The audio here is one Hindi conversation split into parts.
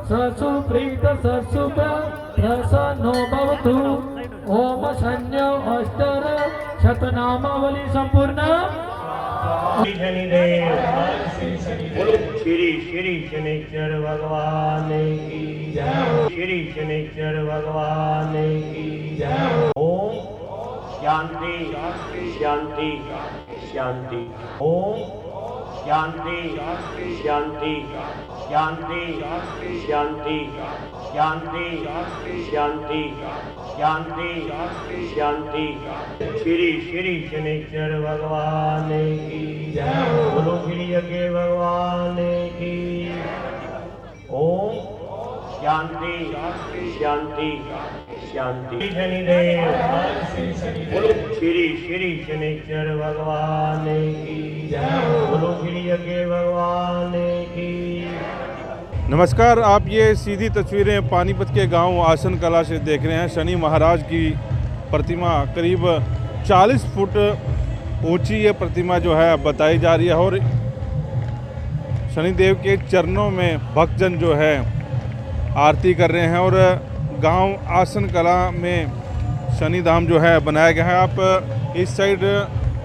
ससुप्रीत ससुप प्रसन्नो भवतु। ओम शन्यो अष्टर शतनामावली संपूर्ण। शनिदेव बोलो श्री श्री शनिश्चर भगवान की जय। श्री शनिश्चर भगवान की जय। ओम शांति शांति शांति। ओम शांति शांति शांति शांति शांति शांति शांति शांति। श्री श्री शनिश्चर भगवान की जय। बोलो श्री यज्ञ भगवान की। ओम शांति शांति शांति। शनिदेव बोलो श्री श्री शनिश्चर भगवान की जय। बोलो श्री यज्ञ भगवान की। नमस्कार, आप ये सीधी तस्वीरें पानीपत के गांव आसन कला से देख रहे हैं। शनि महाराज की प्रतिमा करीब 40 फुट ऊंची ये प्रतिमा जो है बताई जा रही है और शनिदेव के चरणों में भक्तजन जो है आरती कर रहे हैं और गांव आसन कला में शनि धाम जो है बनाया गया है। आप इस साइड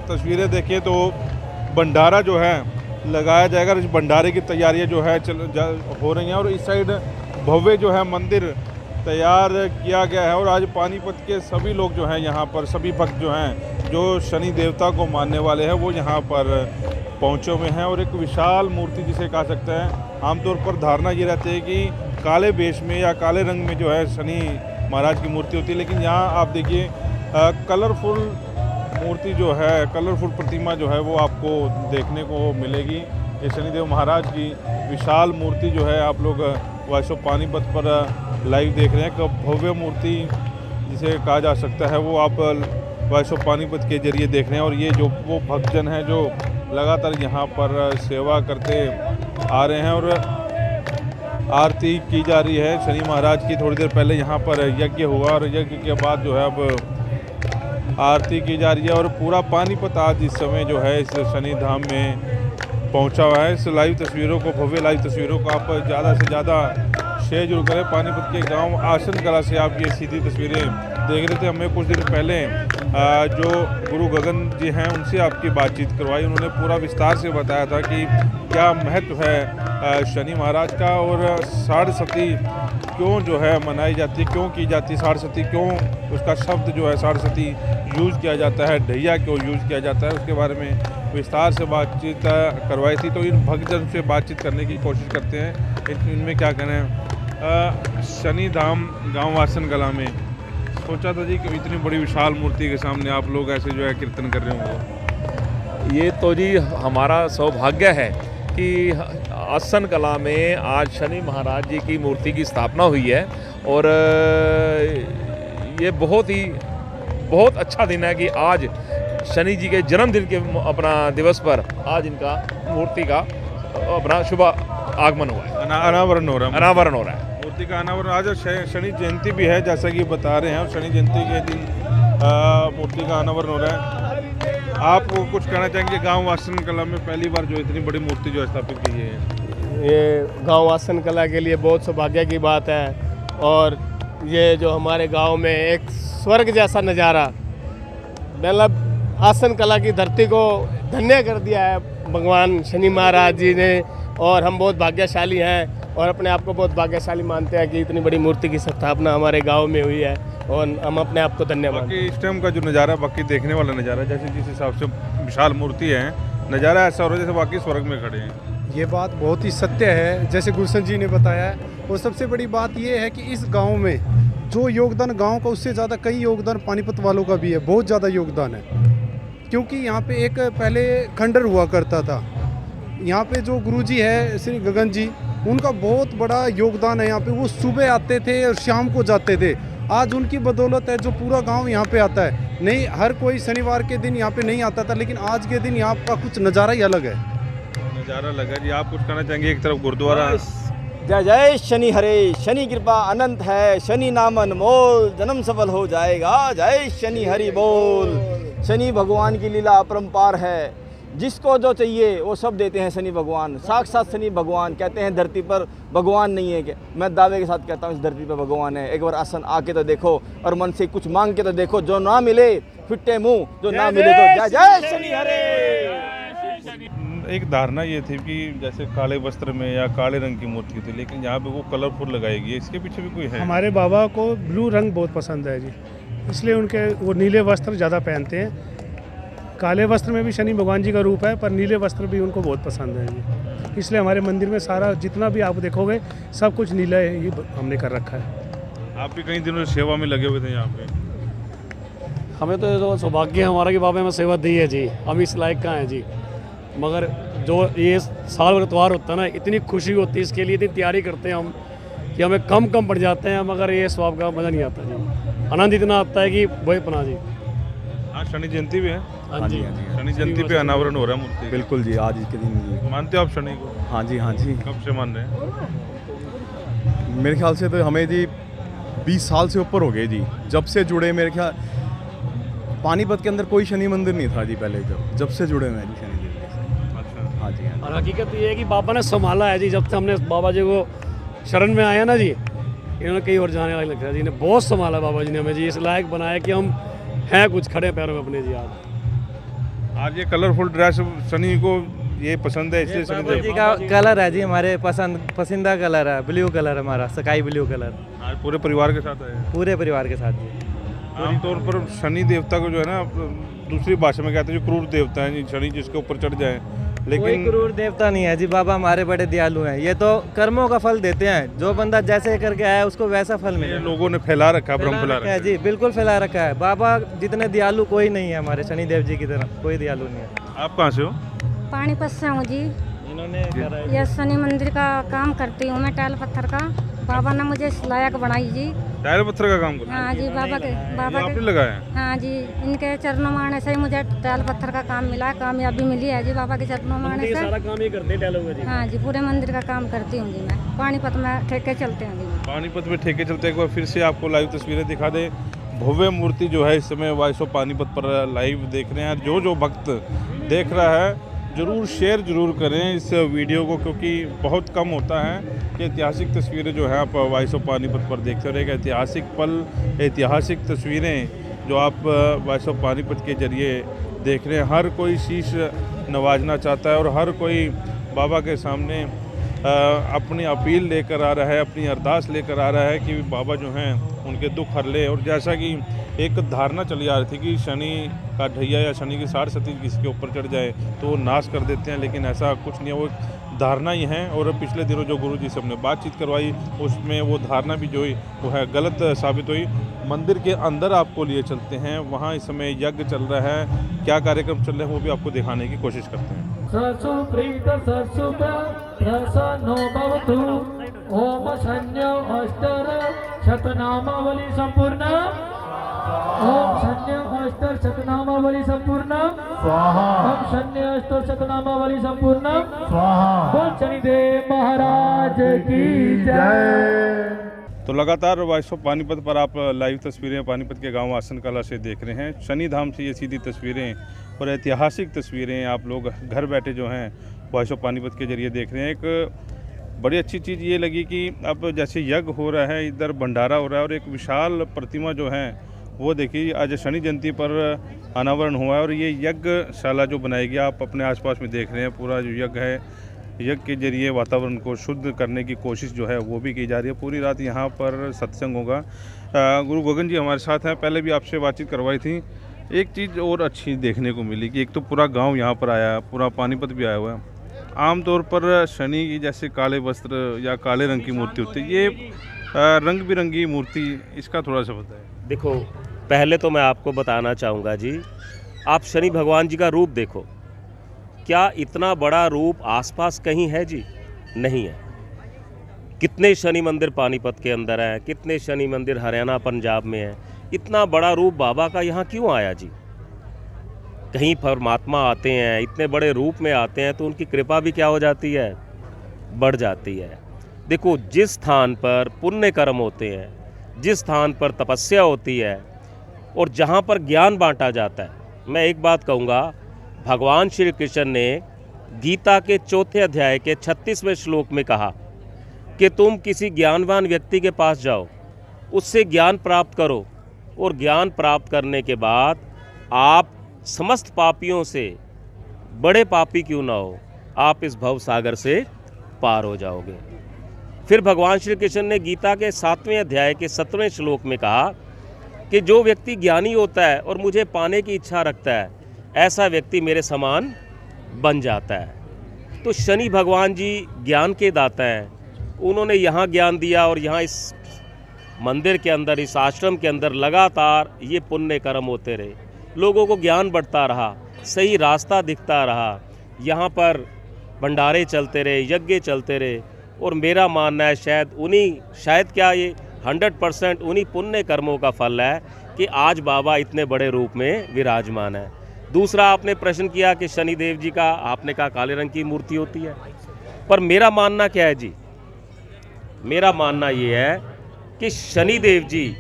तस्वीरें देखिए तो भंडारा जो है लगाया जाएगा। इस भंडारे की तैयारियां जो है हो रही हैं और इस साइड भव्य जो है मंदिर तैयार किया गया है। और आज पानीपत के सभी लोग जो हैं यहाँ पर, सभी भक्त जो हैं जो शनि देवता को मानने वाले हैं वो यहाँ पर पहुँचे हुए हैं। और एक विशाल मूर्ति जिसे कहा सकते हैं, आमतौर पर धारणा ये रहती है कि काले वेश में या काले रंग में जो है शनि महाराज की मूर्ति होती है, लेकिन यहाँ आप देखिए कलरफुल मूर्ति जो है, कलरफुल प्रतिमा जो है वो आपको देखने को मिलेगी। ये शनिदेव महाराज की विशाल मूर्ति जो है आप लोग वॉइस ऑफ पानीपत पर लाइव देख रहे हैं। एक भव्य मूर्ति जिसे कहा जा सकता है वो आप वॉइस ऑफ पानीपत के जरिए देख रहे हैं। और ये जो वो भक्तजन हैं जो लगातार यहाँ पर सेवा करते आ रहे हैं और आरती की जा रही है शनि महाराज की। थोड़ी देर पहले यहाँ पर यज्ञ हुआ और यज्ञ के बाद जो है अब आरती की जा रही है और पूरा पानीपत आज इस समय जो है इस शनि धाम में पहुंचा हुआ है। इस लाइव तस्वीरों को, भव्य लाइव तस्वीरों को आप ज़्यादा से ज़्यादा शेयर जरूर करें। पानीपत के गांव आसन कला से आप ये सीधी तस्वीरें देख रहे थे। हमें कुछ दिन पहले जो गुरु गगन जी हैं उनसे आपकी बातचीत करवाई। उन्होंने पूरा विस्तार से बताया था कि क्या महत्व है शनि महाराज का और साढ़े सती क्यों जो है मनाई जाती है, क्यों की जाती है साढ़े सती, क्यों उसका शब्द जो है साढ़े सती यूज़ किया जाता है, ढैया क्यों यूज़ किया जाता है, उसके बारे में विस्तार से बातचीत करवाई थी। तो इन भक्तजन से बातचीत करने की कोशिश करते हैं, इनमें क्या कहना है। शनि धाम गांव आसन कला में सोचा था जी कि इतनी बड़ी विशाल मूर्ति के सामने आप लोग ऐसे जो है कीर्तन कर रहे होंगे। ये तो जी हमारा सौभाग्य है कि आसन कला में आज शनि महाराज जी की मूर्ति की स्थापना हुई है और ये बहुत अच्छा दिन है कि आज शनि जी के जन्मदिन के अपना दिवस पर आज इनका मूर्ति का अपना शुभ आगमन हुआ है, अनावरण हो रहा है मूर्ति का अनावरण। आज शनि जयंती भी है जैसा कि बता रहे हैं और शनि जयंती के दिन मूर्ति का अनावरण हो रहा है। आप कुछ कहना चाहेंगे गांव आसन कला में पहली बार जो इतनी बड़ी मूर्ति जो स्थापित की है? ये गांव आसन कला के लिए बहुत सौभाग्य की बात है और ये जो हमारे गांव में एक स्वर्ग जैसा नज़ारा, मतलब आसन कला की धरती को धन्य कर दिया है भगवान शनि महाराज जी ने। और हम बहुत भाग्यशाली हैं और अपने आप को बहुत भाग्यशाली मानते हैं कि इतनी बड़ी मूर्ति की स्थापना हमारे गांव में हुई है और हम अपने आप को धन्य मानते हैं। इस टाइम का जो नज़ारा, बाकी देखने वाला नज़ारा, जैसे जिस हिसाब से विशाल मूर्ति है, नज़ारा ऐसा हो रहा है जैसे बाकी स्वर्ग में खड़े हैं। ये बात बहुत ही सत्य है जैसे गुलशन जी ने बताया है। और सबसे बड़ी बात ये है कि इस गांव में जो योगदान गांव का उससे ज़्यादा कई योगदान पानीपत वालों का भी है, बहुत ज़्यादा योगदान है। क्योंकि यहाँ पे एक पहले खंडर हुआ करता था, यहाँ पे जो गुरुजी है श्री गगन जी, उनका बहुत बड़ा योगदान है यहाँ पे। वो सुबह आते थे और शाम को जाते थे। आज उनकी बदौलत है जो पूरा गांव यहाँ पे आता है। नहीं, हर कोई शनिवार के दिन यहाँ पे नहीं आता था, लेकिन आज के दिन यहाँ का कुछ नज़ारा ही अलग है। नज़ारा लगा जी। आप कुछ कहना चाहेंगे? एक तरफ गुरुद्वारा। जय जय शनि हरे, शनि कृपा अनंत है, शनि नाम अनमोल, जन्म सफल हो जाएगा। जय शनि हरि बोल। शनि भगवान की लीला अपरंपार है। जिसको जो चाहिए वो सब देते हैं शनि भगवान, साक्षात शनि भगवान। कहते हैं धरती पर भगवान नहीं है, क्या मैं दावे के साथ कहता हूँ इस धरती पर भगवान है। एक बार आसन आके तो देखो और मन से कुछ मांग के तो देखो, जो ना मिले फिट्टे मुंह, जो ना मिले तो जय जय शनि हरे। एक धारणा ये थी कि जैसे काले वस्त्र में या काले रंग की मूर्ति थी, लेकिन यहाँ पे वो कलरफुल लगाई गई है, इसके पीछे भी कोई है? हमारे बाबा को ब्लू रंग बहुत पसंद है जी, इसलिए उनके वो नीले वस्त्र ज़्यादा पहनते हैं। काले वस्त्र में भी शनि भगवान जी का रूप है, पर नीले वस्त्र भी उनको बहुत पसंद है जी, इसलिए हमारे मंदिर में सारा जितना भी आप देखोगे सब कुछ नीला ही हमने कर रखा है। आप भी कई दिनों से सेवा में लगे हुए थे यहाँ पे। हमें तो ये तो सौभाग्य है हमारा कि बाबा हमें सेवा दी है जी, हम इस लायक का हैं जी। मगर जो ये साल भर त्यौहार होता है ना, इतनी खुशी होती है, इसके लिए इतनी तैयारी करते हैं हम कि हमें कम पड़ जाते हैं, मगर ये स्वाब का मज़ा नहीं आता जी। आनंद इतना आता है कि वही पना जी। हाँ, शनि जयंती भी है। हाँ जी, शनि जयंती पे अनावरण हो रहा है मूर्ति। बिल्कुल जी, आज के दिन जी। मानते हो आप शनि को? हाँ जी, हाँ जी। कब से मान रहे हैं? मेरे ख्याल से तो हमें जी 20 साल से ऊपर हो गए जी, जब से जुड़े। मेरे ख्याल पानीपत के अंदर कोई शनि मंदिर नहीं था जी पहले, जब से जुड़े हुए हैं जी शनि देव से। अच्छा। हाँ जी, हाँ और हकीकत ये है कि बाबा ने संभाला है जी, जब से हमने बाबा जी को शरण में आया ना जी, इन्होंने कहीं और जाने वाले लगता जी ने बहुत संभाला बाबा जी ने हमें जी, इस लायक बनाया कि हम हैं कुछ खड़े पैरों में अपने जी। आज ये कलरफुल ड्रेस शनि को ये पसंद है, इसलिए शनि जी देव का कलर है जी, हमारे पसंदीदा कलर है, ब्लू कलर हमारा, स्काई ब्लू कलर। आज पूरे परिवार के साथ आए हैं। पूरे परिवार के साथ जी। आमतौर पर शनि देवता को जो है ना, दूसरी भाषा में कहते हैं जो क्रूर देवता है, शनि जिसके ऊपर चढ़ जाए, कोई लेकिन क्रूर देवता नहीं है जी, बाबा हमारे बड़े दयालु हैं। ये तो कर्मों का फल देते हैं, जो बंदा जैसे करके आया उसको वैसा फल ये मिले। लोगों ने फैला रखा है, भ्रम फैला रखा है जी, बिल्कुल फैला रखा है। बाबा जितने दयालु कोई नहीं है हमारे शनिदेव जी की तरह, कोई दयालु नहीं है। आप कहाँ से हो? पानीपत से हूँ जी। इन्होंने यह शनि मंदिर का काम करती हूँ मैं, टाइल पत्थर का। बाबा ने मुझे इस लायक बनाई जी। टाइल पत्थर का काम करते हाँ जी, बाबा के आपने लगाया है? हाँ जी, इनके चरणों में आने से ही मुझे टाइल पत्थर का काम मिला, कामयाबी मिली है जी बाबा के चरणों में आने से। सारा काम ये करते हैं टैलों का जी। हाँ जी, पूरे मंदिर का काम करती हूँ जी मैं। पानीपत में ठेके चलते हैं जी। पानीपत में ठेके चलते हैं। एक बार फिर से आपको लाइव तस्वीरें दिखा दें। भव्य मूर्ति जो है इस समय वॉइस ऑफ पानीपत पर लाइव देख रहे हैं। जो भक्त देख रहा है ज़रूर शेयर ज़रूर करें इस वीडियो को, क्योंकि बहुत कम होता है कि ऐतिहासिक तस्वीरें जो है आप वॉइस ऑफ पानीपत पर देखते हो। एक ऐतिहासिक पल, ऐतिहासिक तस्वीरें जो आप वॉइस ऑफ पानीपत के जरिए देख रहे हैं। हर कोई शीश नवाजना चाहता है और हर कोई बाबा के सामने अपनी अपील लेकर आ रहा है, अपनी अरदास लेकर आ रहा है कि बाबा जो हैं उनके दुख हर ले। और जैसा कि एक धारणा चली आ रही थी कि शनि का ढैया या शनि की सारसती किसी के ऊपर चढ़ जाए तो वो नाश कर देते हैं, लेकिन ऐसा कुछ नहीं है, वो एक धारणा ही है। और पिछले दिनों जो गुरु जी से हमने बातचीत करवाई उसमें वो धारणा भी जो हुई वो है गलत साबित हुई। मंदिर के अंदर आपको लिए चलते हैं, वहाँ इस समय यज्ञ चल रहा है, क्या कार्यक्रम चल रहे हैं वो भी आपको दिखाने की कोशिश करते हैं। ससुप्रीत ससुप प्रसन्नो भवतु। ओम शन्य अष्टर शतनामावली संपूर्ण। ओम शन्य अष्टर शतनामावली संपूर्ण। ओम शन्य अष्टर शतनामावली संपूर्ण। बोल शनिदेव महाराज की जय। तो लगातार वॉइस ऑफ पानीपत पर आप लाइव तस्वीरें पानीपत के गांव आसन कला से देख रहे हैं। शनि धाम से ये सीधी तस्वीरें और ऐतिहासिक तस्वीरें आप लोग घर बैठे जो हैं वॉइस ऑफ पानीपत के जरिए देख रहे हैं। एक बड़ी अच्छी चीज़ ये लगी कि अब जैसे यज्ञ हो रहा है, इधर भंडारा हो रहा है और एक विशाल प्रतिमा जो है वो देखिए आज शनि जयंती पर अनावरण हुआ है। और ये यज्ञशाला जो बनाई गई आप अपने आसपास में देख रहे हैं, पूरा जो यज्ञ है, यज्ञ के जरिए वातावरण को शुद्ध करने की कोशिश जो है वो भी की जा रही है। पूरी रात यहाँ पर सत्संग होगा। गुरु गोविंद जी हमारे साथ हैं, पहले भी आपसे बातचीत करवाई थी। एक चीज़ और अच्छी देखने को मिली कि एक तो पूरा गांव यहाँ पर आया, पूरा पानीपत भी आया हुआ है। आमतौर पर शनि की जैसे काले वस्त्र या काले रंग की मूर्ति होती है, ये रंग बिरंगी मूर्ति, इसका थोड़ा सा बताएं। देखो, पहले तो मैं आपको बताना चाहूँगा जी, आप शनि भगवान जी का रूप देखो, क्या इतना बड़ा रूप आसपास कहीं है जी? नहीं है। कितने शनि मंदिर पानीपत के अंदर हैं, कितने शनि मंदिर हरियाणा पंजाब में हैं। इतना बड़ा रूप बाबा का यहाँ क्यों आया जी? कहीं परमात्मा आते हैं, इतने बड़े रूप में आते हैं तो उनकी कृपा भी क्या हो जाती है? बढ़ जाती है। देखो, जिस स्थान पर पुण्य कर्म होते हैं, जिस स्थान पर तपस्या होती है और जहाँ पर ज्ञान बांटा जाता है, मैं एक बात कहूँगा, भगवान श्री कृष्ण ने गीता के 4 अध्याय के 36वें श्लोक में कहा कि तुम किसी ज्ञानवान व्यक्ति के पास जाओ, उससे ज्ञान प्राप्त करो, और ज्ञान प्राप्त करने के बाद आप समस्त पापियों से बड़े पापी क्यों ना हो, आप इस भव सागर से पार हो जाओगे। फिर भगवान श्री कृष्ण ने गीता के 7वें अध्याय के 17वें श्लोक में कहा कि जो व्यक्ति ज्ञानी होता है और मुझे पाने की इच्छा रखता है, ऐसा व्यक्ति मेरे समान बन जाता है। तो शनि भगवान जी ज्ञान के दाता हैं। उन्होंने यहाँ ज्ञान दिया और यहाँ इस मंदिर के अंदर, इस आश्रम के अंदर लगातार ये पुण्य कर्म होते रहे, लोगों को ज्ञान बढ़ता रहा, सही रास्ता दिखता रहा, यहाँ पर भंडारे चलते रहे, यज्ञ चलते रहे। और मेरा मानना है शायद क्या ये 100% उन्हीं पुण्य कर्मों का फल है कि आज बाबा इतने बड़े रूप में विराजमान है। दूसरा, आपने प्रश्न किया कि शनिदेव जी का, आपने कहा काले रंग की मूर्ति होती है, पर मेरा मानना क्या है जी? मेरा मानना ये है कि शनिदेव जी,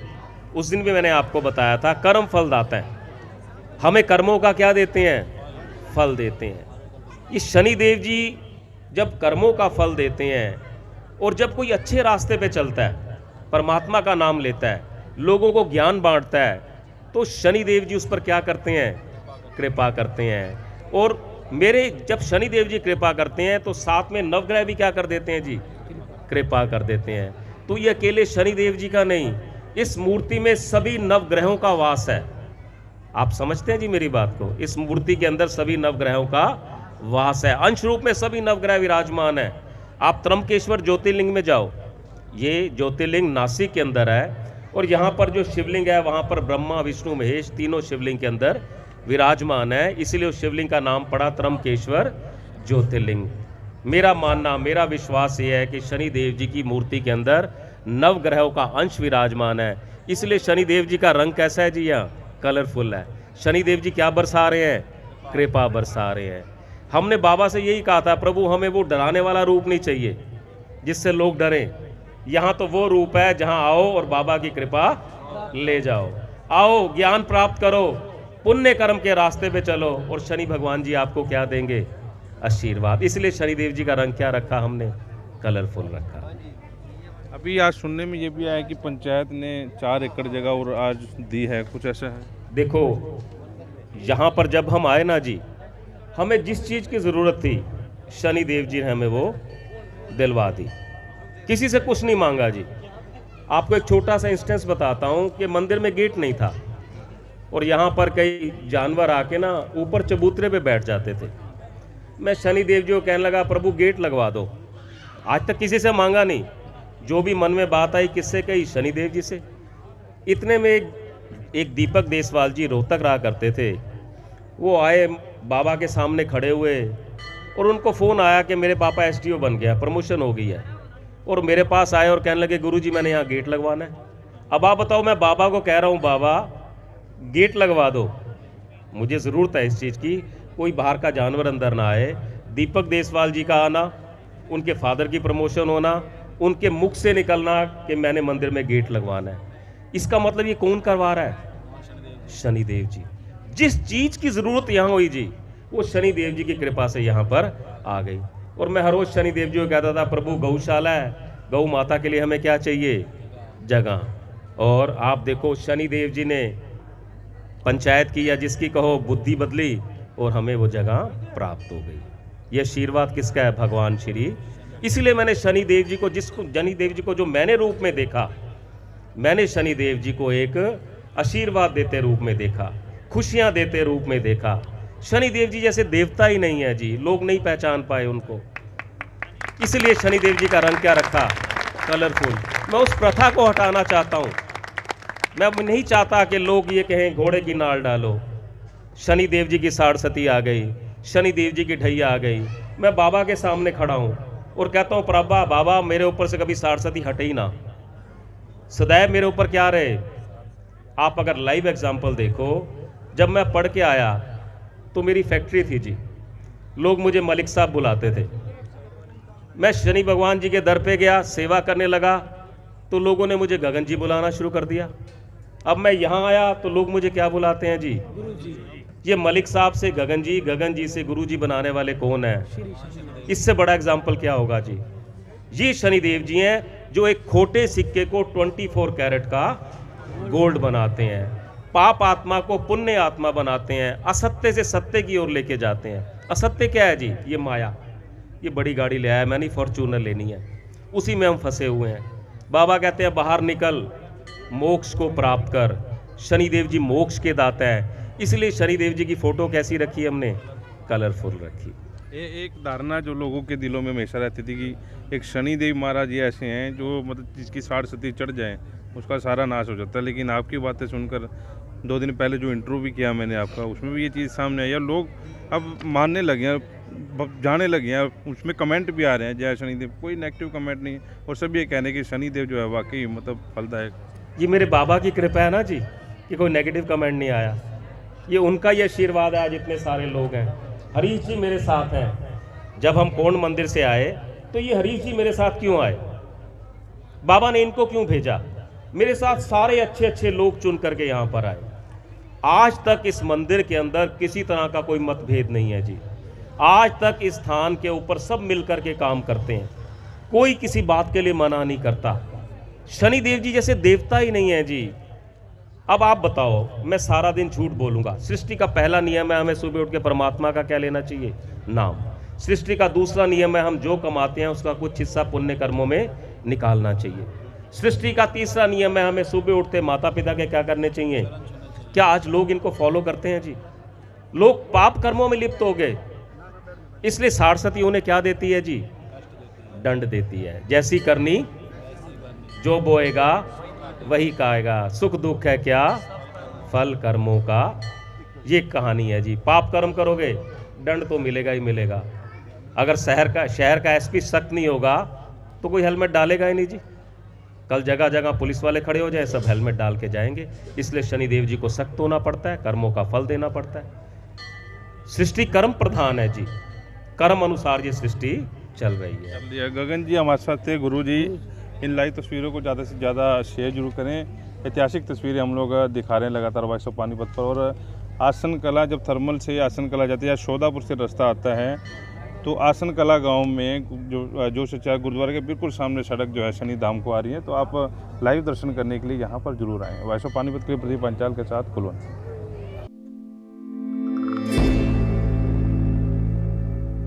उस दिन भी मैंने आपको बताया था, कर्म फल दाता है। हमें कर्मों का क्या देते हैं? फल देते हैं। ये शनिदेव जी जब कर्मों का फल देते हैं और जब कोई अच्छे रास्ते पे चलता है, परमात्मा का नाम लेता है, लोगों को ज्ञान बांटता है, तो शनिदेव जी उस पर क्या करते हैं? कृपा करते हैं। और जब शनिदेव जी कृपा करते हैं तो साथ में नवग्रह भी क्या कर देते हैं जी? कृपा कर देते हैं। तो ये अकेले शनिदेव जी का नहीं, इस मूर्ति में सभी नवग्रहों का वास है। आप समझते हैं जी मेरी बात को? इस मूर्ति के अंदर सभी नवग्रहों का वास है, अंश रूप में सभी नवग्रह विराजमान है। आप त्रंबकेश्वर ज्योतिर्लिंग में जाओ, ये ज्योतिर्लिंग नासिक के अंदर है, और यहाँ पर जो शिवलिंग है वहाँ पर ब्रह्मा विष्णु महेश तीनों शिवलिंग के अंदर विराजमान है, इसलिए उस शिवलिंग का नाम पड़ा त्रंबकेश्वर ज्योतिर्लिंग। मेरा मानना, मेरा विश्वास ये है कि शनिदेव जी की मूर्ति के अंदर नवग्रहों का अंश विराजमान है, इसलिए शनिदेव जी का रंग कैसा है जी? यहाँ कलरफुल है। शनिदेव जी क्या बरसा रहे हैं? कृपा बरसा रहे हैं। हमने बाबा से यही कहा था, प्रभु हमें वो डराने वाला रूप नहीं चाहिए जिससे लोग डरें। यहाँ तो वो रूप है जहाँ आओ और बाबा की कृपा ले जाओ, आओ ज्ञान प्राप्त करो, पुण्य कर्म के रास्ते पे चलो, और शनि भगवान जी आपको क्या देंगे? आशीर्वाद। इसलिए शनिदेव जी का रंग क्या रखा हमने? कलरफुल रखा। अभी आज सुनने में ये भी आया कि पंचायत ने 4 एकड़ जगह और आज दी है, कुछ ऐसा है? देखो, यहाँ पर जब हम आए ना जी, हमें जिस चीज़ की ज़रूरत थी शनिदेव जी ने हमें वो दिलवा दी, किसी से कुछ नहीं मांगा जी। आपको एक छोटा सा इंस्टेंस बताता हूँ कि मंदिर में गेट नहीं था और यहाँ पर कई जानवर आके ना ऊपर चबूतरे पे बैठ जाते थे। मैं शनिदेव जी को कहने लगा, प्रभु गेट लगवा दो। आज तक किसी से मांगा नहीं, जो भी मन में बात आई किससे कही? शनिदेव जी से। इतने में एक दीपक देसवाल जी रोहतक रहा करते थे, वो आए, बाबा के सामने खड़े हुए और उनको फ़ोन आया कि मेरे पापा एसडीओ बन गया, प्रमोशन हो गई है, और मेरे पास आए और कहने लगे गुरुजी मैंने यहाँ गेट लगवाना है। अब आप बताओ, मैं बाबा को कह रहा हूँ बाबा गेट लगवा दो, मुझे ज़रूरत है इस चीज़ की, कोई बाहर का जानवर अंदर ना आए। दीपक देसवाल जी का आना, उनके फादर की प्रमोशन होना, उनके मुख से निकलना कि मैंने मंदिर में गेट लगवाना है, इसका मतलब ये कौन करवा रहा है? शनिदेव जी। जिस चीज़ की ज़रूरत यहाँ हुई जी, वो शनिदेव जी की कृपा से यहाँ पर आ गई। और मैं हर रोज़ शनिदेव जी को कहता था, प्रभु गौशाला है, गौ माता के लिए हमें क्या चाहिए? जगह। और आप देखो शनिदेव जी ने पंचायत की या जिसकी कहो बुद्धि बदली और हमें वो जगह प्राप्त हो गई। ये आशीर्वाद किसका है? भगवान श्री। इसलिए मैंने शनिदेव जी को जो मैंने रूप में देखा, मैंने शनिदेव जी को एक आशीर्वाद देते रूप में देखा, खुशियां देते रूप में देखा। शनिदेव जी जैसे देवता ही नहीं है जी, लोग नहीं पहचान पाए उनको, इसलिए शनिदेव जी का रंग क्या रखा? कलरफुल। मैं उस प्रथा को हटाना चाहता हूँ। मैं नहीं चाहता कि लोग ये कहें घोड़े की नाल डालो, शनिदेव जी की साड़सती आ गई, शनिदेव जी की ढैया आ गई। मैं बाबा के सामने खड़ा हूँ और कहता हूँ, प्रभा बाबा मेरे ऊपर से कभी साड़सती हटे ही ना, सदैव मेरे ऊपर क्या रहे। आप अगर लाइव एग्जाम्पल देखो, जब मैं पढ़ के आया तो मेरी फैक्ट्री थी जी, लोग मुझे मलिक साहब बुलाते थे। मैं शनि भगवान जी के दर पे गया, सेवा करने लगा, तो लोगों ने मुझे गगन जी बुलाना शुरू कर दिया। अब मैं यहाँ आया तो लोग मुझे क्या बुलाते हैं जी? गुरु जी। ये मलिक साहब से गगन जी से गुरु जी बनाने वाले कौन है? इससे बड़ा एग्जाम्पल क्या होगा जी? ये शनिदेव जी हैं जो एक खोटे सिक्के को 24 कैरेट का गोल्ड बनाते हैं, पाप आत्मा को पुण्य आत्मा बनाते हैं, असत्य से सत्य की ओर लेके जाते हैं। असत्य क्या है जी? ये माया। ये बड़ी गाड़ी ले आया, मैंने फॉर्चूनर लेनी है, उसी में हम फंसे हुए हैं। बाबा कहते हैं बाहर निकल, मोक्ष को प्राप्त कर। शनिदेव जी मोक्ष के दाता है, इसलिए शनिदेव जी की फोटो कैसी रखी हमने? कलरफुल रखी। एक धारणा जो लोगों के दिलों में हमेशा रहती थी कि एक शनिदेव महाराज ये ऐसे हैं जो मतलब जिसकी 60 चढ़ जाए उसका सारा नाश हो जाता है। लेकिन आपकी बातें सुनकर 2 दिन पहले जो इंटरव्यू भी किया मैंने आपका, उसमें भी ये चीज़ सामने आई। लोग अब मानने लगे हैं, जाने लगे हैं, उसमें कमेंट भी आ रहे हैं जय शनिदेव, कोई नेगेटिव कमेंट नहीं, और सब ये कहने कि शनिदेव जो है वाकई मतलब फलदायक। ये मेरे बाबा की कृपा है ना जी कि कोई नेगेटिव कमेंट नहीं आया। ये उनका ही आशीर्वाद है, आज इतने सारे लोग हैं। हरीश जी मेरे साथ हैं। जब हम कोण मंदिर से आए तो ये हरीश जी मेरे साथ क्यों आए? बाबा ने इनको क्यों भेजा? मेरे साथ सारे अच्छे अच्छे लोग चुन करके यहाँ पर आए। आज तक इस मंदिर के अंदर किसी तरह का कोई मतभेद नहीं है जी। आज तक इस स्थान के ऊपर सब मिलकर के काम करते हैं, कोई किसी बात के लिए मना नहीं करता। शनिदेव जी जैसे देवता ही नहीं है जी। अब आप बताओ, मैं सारा दिन झूठ बोलूंगा? सृष्टि का पहला नियम है हमें सुबह उठ के परमात्मा का क्या लेना चाहिए? नाम। सृष्टि का दूसरा नियम है हम जो कमाते हैं उसका कुछ हिस्सा पुण्य कर्मों में निकालना चाहिए। सृष्टि का तीसरा नियम है हमें सुबह उठते माता पिता के क्या करने चाहिए? क्या आज लोग इनको फॉलो करते हैं जी? लोग पाप कर्मों में लिप्त हो गए, इसलिए सरस्वती उन्हें क्या देती है जी? दंड देती है। जैसी करनी जो बोएगा वही खाएगा, सुख दुख है क्या फल कर्मों का। ये कहानी है जी। पाप कर्म करोगे दंड तो मिलेगा ही मिलेगा। अगर शहर का एसपी सख्त नहीं होगा तो कोई हेलमेट डालेगा ही नहीं जी। कल जगह जगह पुलिस वाले खड़े हो जाए, सब हेलमेट डाल के जाएंगे। इसलिए शनिदेव जी को सख्त होना पड़ता है, कर्मों का फल देना पड़ता है। सृष्टि कर्म प्रधान है जी, कर्म अनुसार ये सृष्टि चल रही है। गगन जी हमारे साथ थे। गुरु जी इन लाइव तस्वीरों को ज़्यादा से ज़्यादा शेयर जरूर करें। ऐतिहासिक तस्वीरें हम लोग दिखा रहे हैं लगातार वॉइस ऑफ पानीपत पर। और आसन कला, जब थर्मल से आसन कला जाती है या शोधापुर से रास्ता आता है तो आसन कला गांव में जो सच्चा गुरुद्वारे के बिल्कुल सामने सड़क जो है शनि धाम को आ रही है। तो आप लाइव दर्शन करने के लिए यहाँ पर जरूर आएँ। वॉइस ऑफ पानीपत के लिए प्रदीप पंचाल के साथ कुलवंत।